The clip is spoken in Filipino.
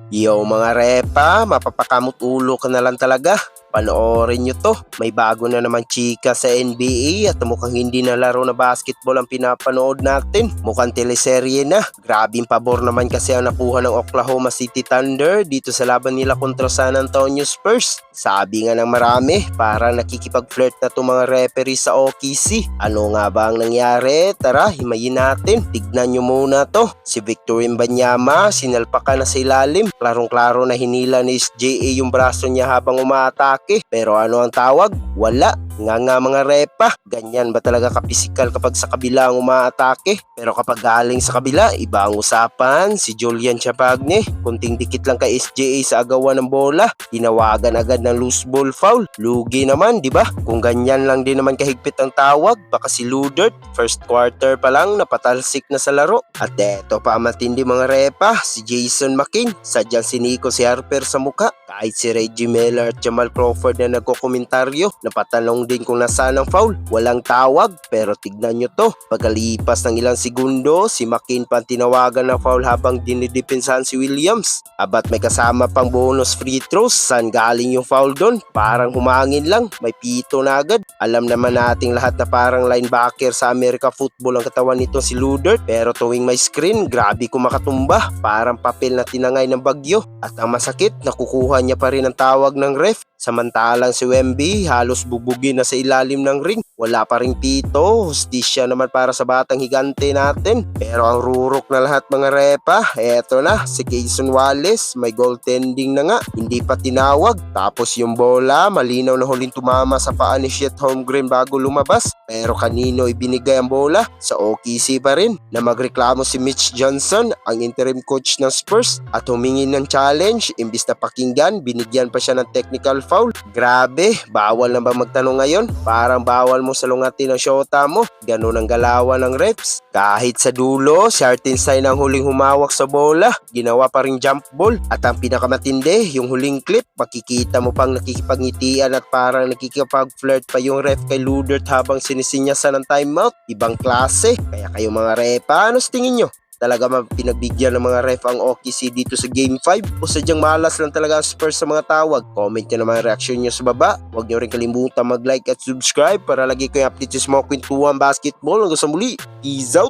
Yo mga repa, mapapakamot ulo ka na lang talaga. Panoorin nyo to. May bago na naman chika sa NBA at mukhang hindi na laro na basketball ang pinapanood natin. Mukhang teleserye na. Grabing pabor naman kasi ang nakuha ng Oklahoma City Thunder dito sa laban nila kontra San Antonio Spurs. Sabi nga ng marami, parang nakikipag-flirt na to mga referee sa OKC. Ano nga ba ang nangyari? Tara, himayin natin. Tignan nyo muna to. Si Victor Wembanyama, sinalpakan na sa ilalim. Klarong-klaro na hinila ni SJA yung braso niya habang umaatake. Pero ano ang tawag? Wala. Nga mga repa, ganyan ba talaga kapisikal kapag sa kabila ang umaatake? Pero kapag galing sa kabila, iba ang usapan. Si Julian Chapagne, kunting dikit lang kay SJA sa agawan ng bola, tinawagan agad ng loose ball foul. Lugi naman, di ba? Kung ganyan lang din naman kahigpit ang tawag, baka si Ludert, first quarter pa lang napatalsik na sa laro. At eto pa matindi mga repa, si Jason McCain, sadyang siniko si Harper sa muka. Kahit si Reggie Miller at Jamal Crawford na nagkokomentaryo, napatanong din kung nasaan ang foul. Walang tawag, pero tignan nyo to. Pagkalipas ng ilang segundo, si McCain pa tinawagan ng foul habang dinidepensahan si Williams. Abat may kasama pang bonus free throws. Saan galing yung foul doon? Parang humangin lang, may pito na agad. Alam naman nating lahat na parang linebacker sa America football ang katawan nito si Ludert, pero tuwing may screen, grabe kumakatumba. Parang papel na tinangay ng bagyo. At ang masakit, nakukuha niya pa rin ang tawag ng ref. Samantalang si Wemby halos bubugin na sa ilalim ng ring. Wala pa ring pito, hustisya naman para sa batang higante natin. Pero ang rurok na lahat mga repa, eto na, si Cason Wallace, may goaltending na nga, hindi pa tinawag. Tapos yung bola, malinaw na huling tumama sa paa ni Chet Holmgren bago lumabas. Pero kanino ibinigay ang bola? Sa OKC pa rin, na magreklamo si Mitch Johnson, ang interim coach ng Spurs, at humingi ng challenge. Imbis na pakinggan, binigyan pa siya ng technical foul. Grabe, bawal na ba magtanong ngayon? Parang bawal mo salungatin ang shota mo. Ganun ang galawan ng refs. Kahit sa dulo, si Hartenstein ang huling humawak sa bola. Ginawa pa ring jump ball. At ang pinakamatindi, yung huling clip, makikita mo pang nakikipagngitian at parang nakikipag-flirt pa yung ref kay Ludert habang sinisinyasan ng timeout. Ibang klase. Kaya kayo mga repa, ano sa tingin nyo? Talaga pinagbigyan ng mga ref ang OKC dito sa Game 5 o sadyang malas lang talaga ang Spurs sa mga tawag? Comment nyo naman ang reaction nyo sa baba. Huwag nyo rin kalimutan mag-like at subscribe para lagi ko yung update sa mga kwentuhan basketball. Hanggang sa muli, peace out!